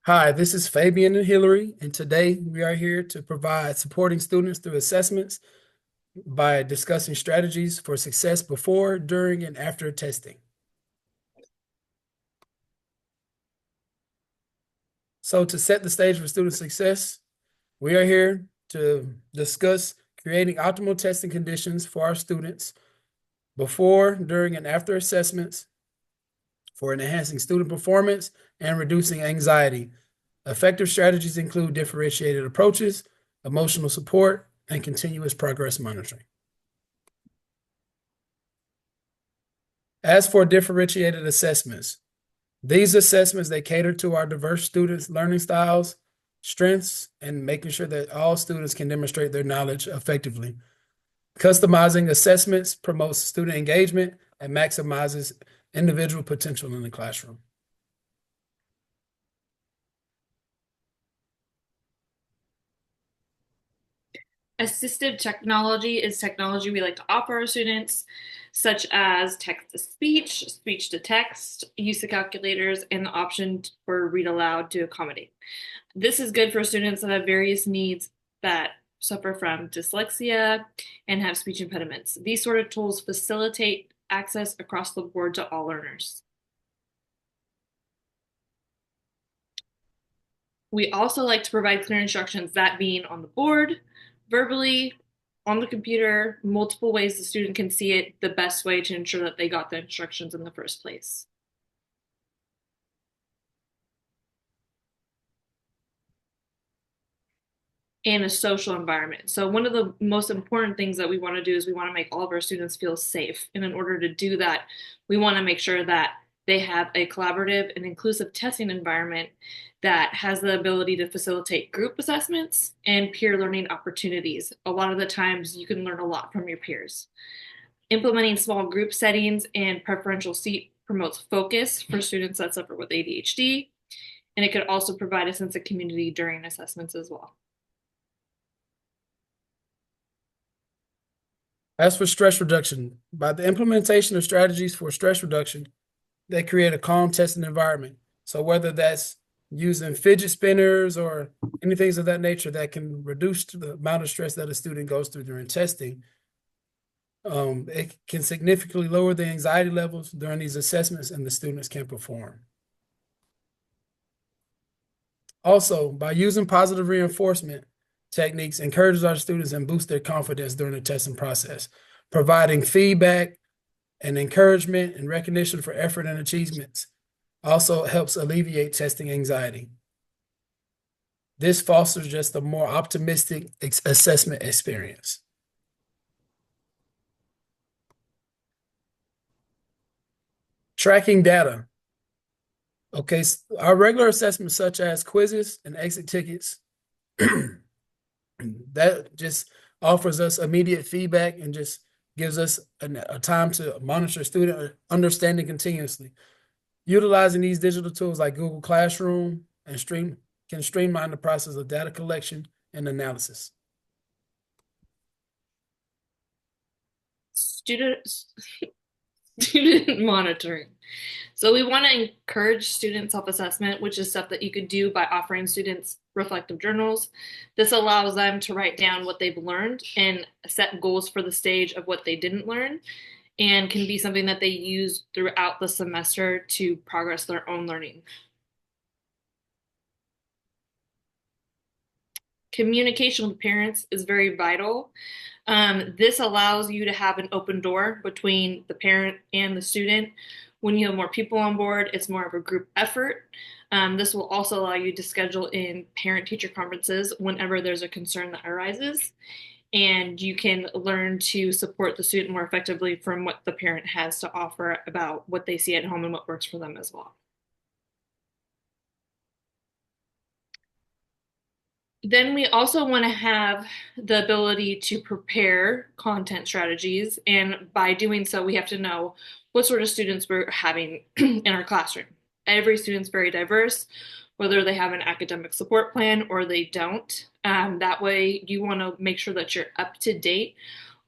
Hi, this is Fabian and Hilary, and today we are here to provide supporting students through assessments by discussing strategies for success before, during, and after testing. So, to set the stage for student success, we are here to discuss creating optimal testing conditions for our students before, during, and after assessments for enhancing student performance and reducing anxiety. Effective strategies include differentiated approaches, emotional support, and continuous progress monitoring. As for differentiated assessments, these assessments they cater to our diverse students' learning styles, strengths, and making sure that all students can demonstrate their knowledge effectively. Customizing assessments promotes student engagement and maximizes individual potential in the classroom. Assistive technology is technology we like to offer our students, such as text to speech, speech to text, use of calculators, and the option for read aloud to accommodate. This is good for students that have various needs that suffer from dyslexia and have speech impediments. These sort of tools facilitate access across the board to all learners. We also like to provide clear instructions, that being on the board, verbally, on the computer, multiple ways the student can see it, the best way to ensure that they got the instructions in the first place. And a social environment. So one of the most important things that we want to do is we want to make all of our students feel safe. And in order to do that, we want to make sure that they have a collaborative and inclusive testing environment that has the ability to facilitate group assessments and peer learning opportunities. A lot of the times you can learn a lot from your peers. Implementing small group settings and preferential seat promotes focus for students that suffer with ADHD, and it could also provide a sense of community during assessments as well. As for stress reduction, by the implementation of strategies for stress reduction, they create a calm testing environment. So whether that's using fidget spinners or anything of that nature that can reduce the amount of stress that a student goes through during testing, it can significantly lower the anxiety levels during these assessments and the students can perform. Also, by using positive reinforcement techniques encourages our students and boosts their confidence during the testing process, providing feedback and encouragement and recognition for effort and achievements also helps alleviate testing anxiety. This fosters just a more optimistic assessment experience. Tracking data. Okay, our regular assessments, such as quizzes and exit tickets, that just offers us immediate feedback and just gives us a time to monitor student understanding continuously. Utilizing these digital tools like Google Classroom and Stream can streamline the process of data collection and analysis. Student student monitoring. So we want to encourage student self-assessment, which is stuff that you could do by offering students reflective journals. This allows them to write down what they've learned and set goals for the stage of what they didn't learn, and can be something that they use throughout the semester to progress their own learning. Communication with parents is very vital. This allows you to have an open door between the parent and the student. When you have more people on board, it's more of a group effort. This will also allow you to schedule in parent-teacher conferences whenever there's a concern that arises, and you can learn to support the student more effectively from what the parent has to offer about what they see at home and what works for them as well. Then we also want to have the ability to prepare content strategies. And by doing so, we have to know what sort of students we're having in our classroom. Every student's very diverse, whether they have an academic support plan or they don't. That way, you want to make sure that you're up to date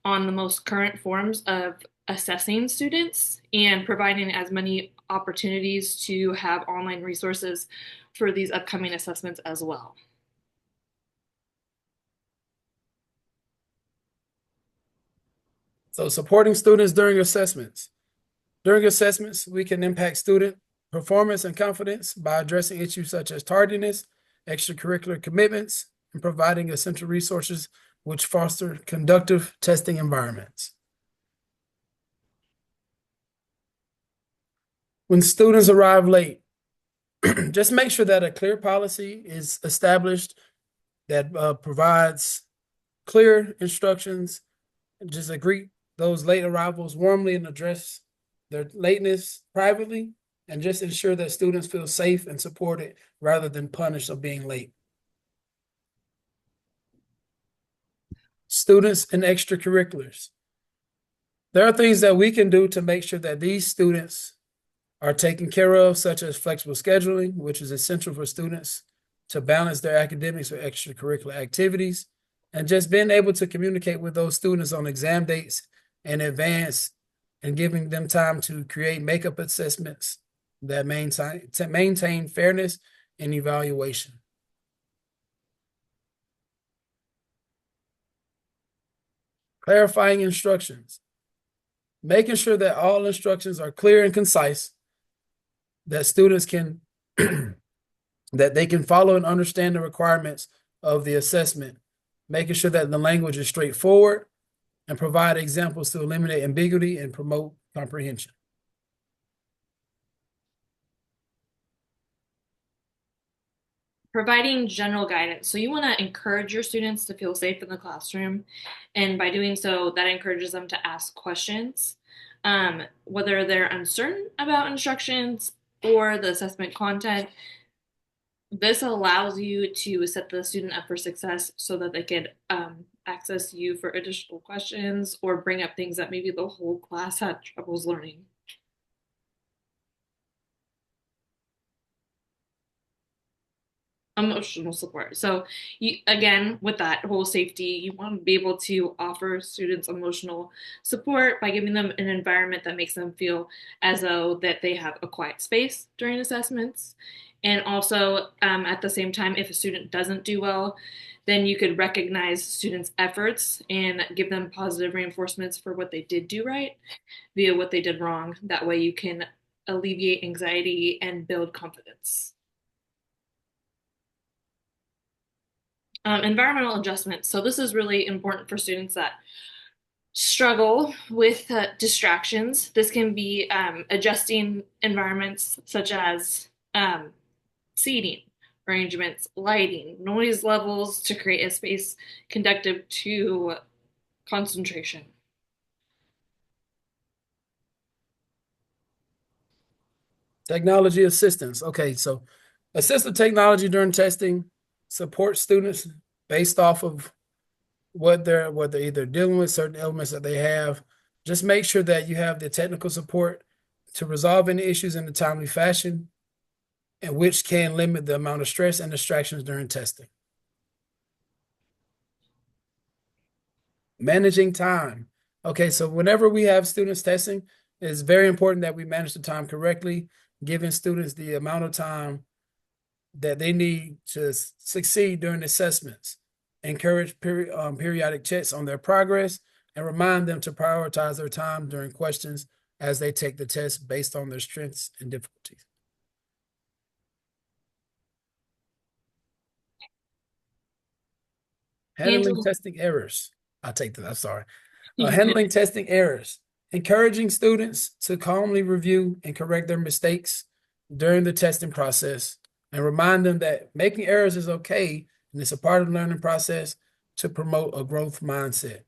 on the most current forms of assessing students and providing as many opportunities to have online resources for these upcoming assessments as well. So supporting students during assessments. During assessments, we can impact student performance and confidence by addressing issues such as tardiness, extracurricular commitments, and providing essential resources which foster conductive testing environments. When students arrive late, just make sure that a clear policy is established that provides clear instructions. Just greet those late arrivals warmly and address their lateness privately, and just ensure that students feel safe and supported rather than punished for being late. Students and extracurriculars. There are things that we can do to make sure that these students are taken care of, such as flexible scheduling, which is essential for students to balance their academics with extracurricular activities, and just being able to communicate with those students on exam dates in advance and giving them time to create makeup assessments that maintain fairness and evaluation. Clarifying instructions. Making sure that all instructions are clear and concise, that students can that they can follow and understand the requirements of the assessment, making sure that the language is straightforward, and provide examples to eliminate ambiguity and promote comprehension. Providing general guidance. So you want to encourage your students to feel safe in the classroom. And by doing so, that encourages them to ask questions, whether they're uncertain about instructions or the assessment content. This allows you to set the student up for success so that they can access you for additional questions or bring up things that maybe the whole class had troubles learning. Emotional support. So you, again, with that whole safety, you want to be able to offer students emotional support by giving them an environment that makes them feel as though that they have a quiet space during assessments. And also, at the same time, if a student doesn't do well, then you could recognize students' efforts and give them positive reinforcements for what they did do right via what they did wrong. That way you can alleviate anxiety and build confidence. Environmental adjustments. So this is really important for students that struggle with distractions. This can be adjusting environments such as seating arrangements, lighting, noise levels to create a space conducive to concentration. Technology assistance. Okay, so assistive technology during testing supports students based off of what they're either dealing with, certain elements that they have. Just make sure that you have the technical support to resolve any issues in a timely fashion, and which can limit the amount of stress and distractions during testing. Managing time. Okay, so whenever we have students testing, it's very important that we manage the time correctly, giving students the amount of time that they need to succeed during assessments. Encourage periodic checks on their progress, and remind them to prioritize their time during questions as they take the test based on their strengths and difficulties. Handling Handle. testing errors. I'll take that. I'm sorry. Handling testing errors. Encouraging students to calmly review and correct their mistakes during the testing process, and remind them that making errors is okay and it's a part of the learning process to promote a growth mindset.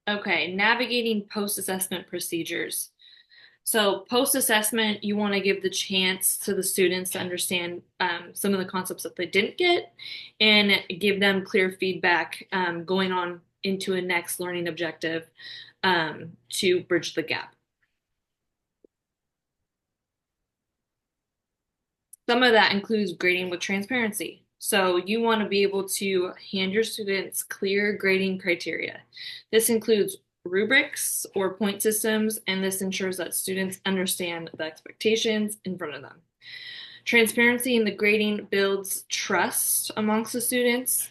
Okay, navigating post-assessment procedures. So post-assessment, you want to give the chance to the students to understand some of the concepts that they didn't get and give them clear feedback going on into a next learning objective to bridge the gap. Some of that includes grading with transparency. So you want to be able to hand your students clear grading criteria. This includes rubrics or point systems, and this ensures that students understand the expectations in front of them. Transparency in the grading builds trust amongst the students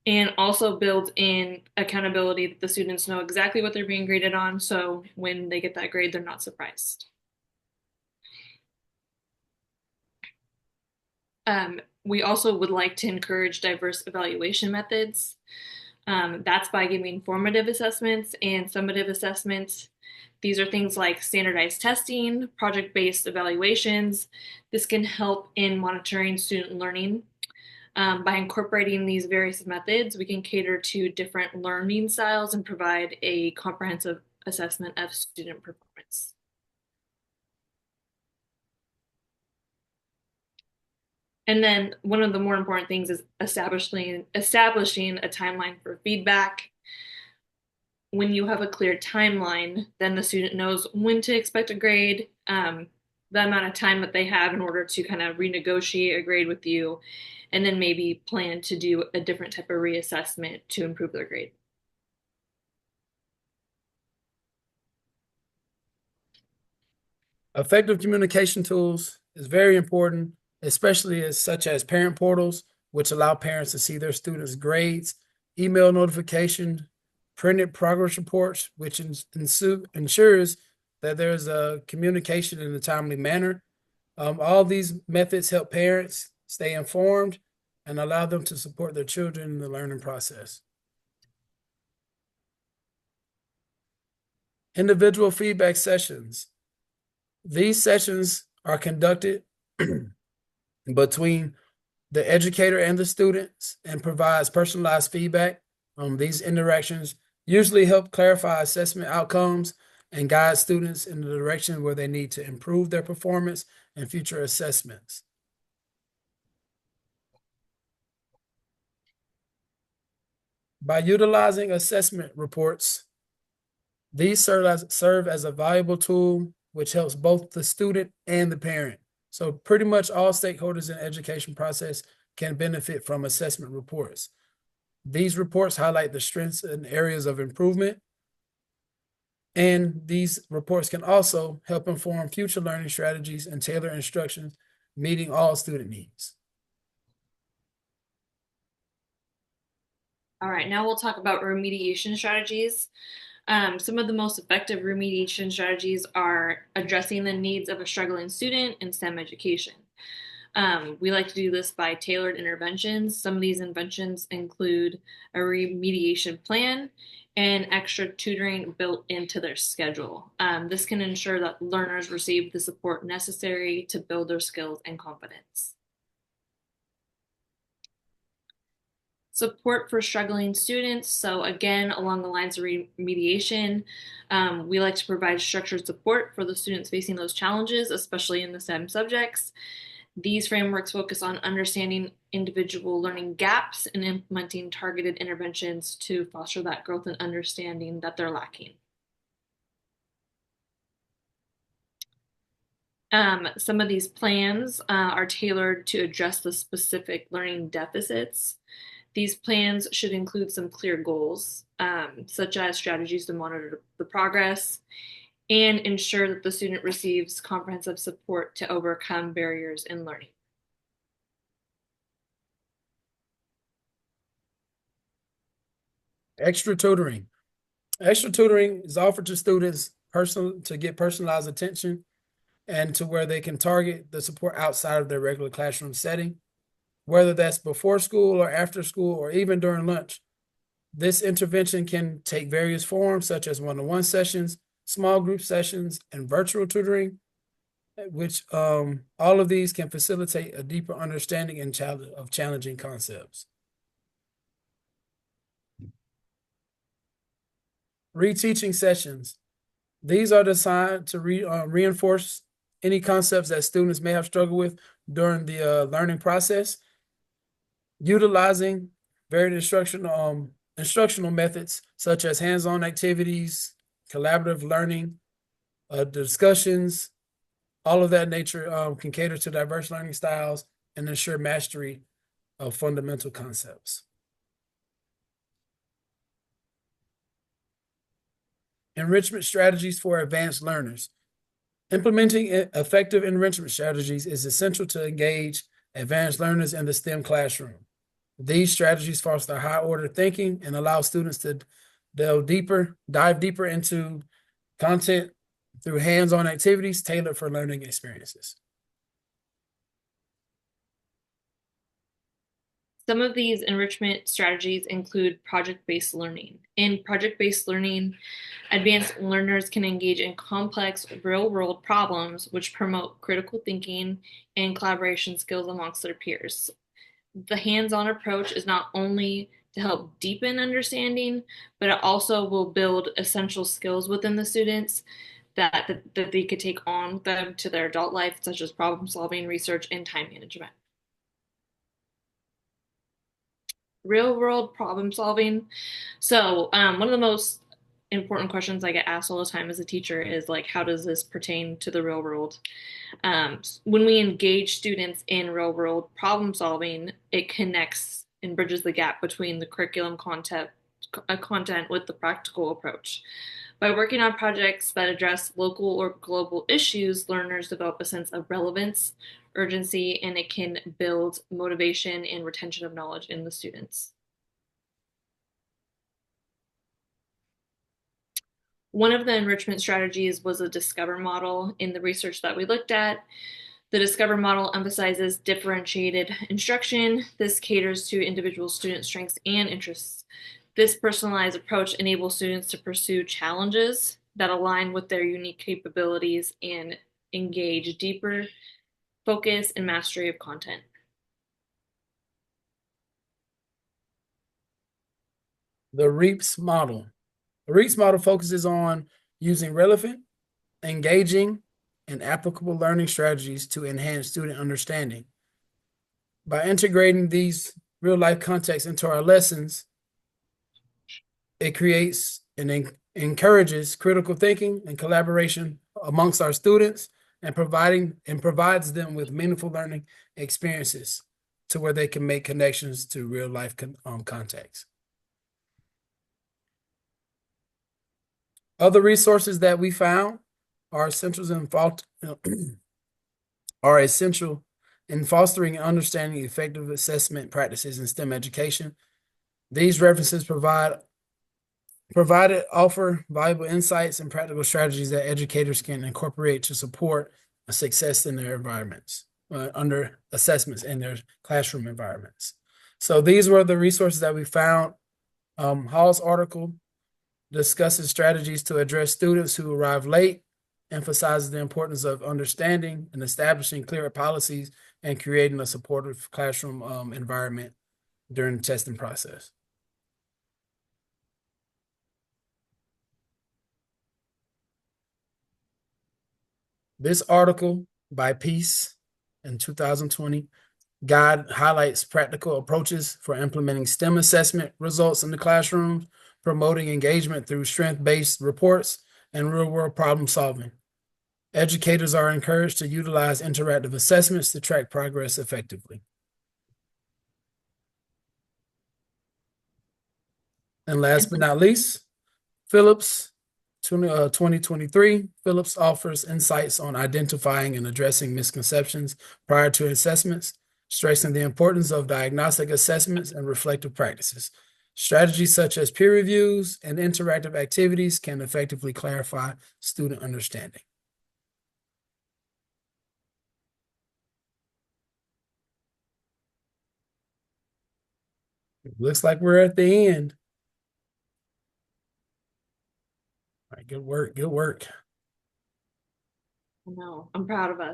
and also builds in accountability that the students know exactly what they're being graded on. So when they get that grade, they're not surprised. We also would like to encourage diverse evaluation methods. That's by giving formative assessments and summative assessments. These are things like standardized testing, project-based evaluations. This can help in monitoring student learning. By incorporating these various methods, we can cater to different learning styles and provide a comprehensive assessment of student performance. And then one of the more important things is establishing a timeline for feedback. When you have a clear timeline, then the student knows when to expect a grade, the amount of time that they have in order to kind of renegotiate a grade with you, and then maybe plan to do a different type of reassessment to improve their grade. Effective communication tools is very important, especially as such as parent portals, which allow parents to see their students' grades, email notification, printed progress reports, which ensures that there's a communication in a timely manner. All these methods help parents stay informed and allow them to support their children in the learning process. Individual feedback sessions. These sessions are conducted between the educator and the students and provides personalized feedback. These interactions usually help clarify assessment outcomes and guide students in the direction where they need to improve their performance in future assessments. By utilizing assessment reports, these serve as a valuable tool which helps both the student and the parent. So pretty much all stakeholders in the education process can benefit from assessment reports. These reports highlight the strengths and areas of improvement, and these reports can also help inform future learning strategies and tailor instructions, meeting all student needs. All right, now we'll talk about remediation strategies. Some of the most effective remediation strategies are addressing the needs of a struggling student in STEM education. We like to do this by tailored interventions. Some of these interventions include a remediation plan and extra tutoring built into their schedule. This can ensure that learners receive the support necessary to build their skills and confidence. Support for struggling students. So again, along the lines of remediation, we like to provide structured support for the students facing those challenges, especially in the STEM subjects. These frameworks focus on understanding individual learning gaps and implementing targeted interventions to foster that growth and understanding that they're lacking. Some of these plans are tailored to address the specific learning deficits. These plans should include some clear goals, such as strategies to monitor the progress and ensure that the student receives comprehensive support to overcome barriers in learning. Extra tutoring. Extra tutoring is offered to students to get personalized attention and to where they can target the support outside of their regular classroom setting, whether that's before school or after school or even during lunch. This intervention can take various forms, such as one-on-one sessions, small group sessions, and virtual tutoring, which all of these can facilitate a deeper understanding of challenging concepts. Reteaching sessions. These are designed to reinforce any concepts that students may have struggled with during the learning process, utilizing varied instructional methods such as hands-on activities, collaborative learning, discussions, all of that nature can cater to diverse learning styles and ensure mastery of fundamental concepts. Enrichment strategies for advanced learners. Implementing effective enrichment strategies is essential to engage advanced learners in the STEM classroom. These strategies foster high order thinking and allow students to dive deeper into content through hands-on activities tailored for learning experiences. Some of these enrichment strategies include project-based learning. In project-based learning, advanced learners can engage in complex real-world problems which promote critical thinking and collaboration skills amongst their peers. The hands-on approach is not only to help deepen understanding, but it also will build essential skills within the students that they could take on them to their adult life, such as problem solving, research, and time management. Real world problem solving. So, one of the most important questions I get asked all the time as a teacher is like, how does this pertain to the real world? When we engage students in real world problem solving, it connects and bridges the gap between the curriculum content with the practical approach. By working on projects that address local or global issues, learners develop a sense of relevance, urgency, and it can build motivation and retention of knowledge in the students. One of the enrichment strategies was a Discover model in the research that we looked at. The Discover model emphasizes differentiated instruction. This caters to individual student strengths and interests. This personalized approach enables students to pursue challenges that align with their unique capabilities and engage deeper focus and mastery of content. The REAPS model. The REAPS model focuses on using relevant, engaging, and applicable learning strategies to enhance student understanding. By integrating these real life contexts into our lessons, it creates and encourages critical thinking and collaboration amongst our students and provides them with meaningful learning experiences to where they can make connections to real life contexts. Other resources that we found are essential in fostering and understanding effective assessment practices in STEM education. These references offer valuable insights and practical strategies that educators can incorporate to support success in their environments, under assessments in their classroom environments. So these were the resources that we found. Hall's article discusses strategies to address students who arrive late, emphasizes the importance of understanding and establishing clear policies and creating a supportive classroom environment during the testing process. This article by Peace in 2020 guide highlights practical approaches for implementing STEM assessment results in the classroom, promoting engagement through strength-based reports and real-world problem solving. Educators are encouraged to utilize interactive assessments to track progress effectively. And last but not least, Phillips 2023, Phillips offers insights on identifying and addressing misconceptions prior to assessments, stressing the importance of diagnostic assessments and reflective practices. Strategies such as peer reviews and interactive activities can effectively clarify student understanding. Looks like we're at the end. All right, good work, good work. I know, I'm proud of us.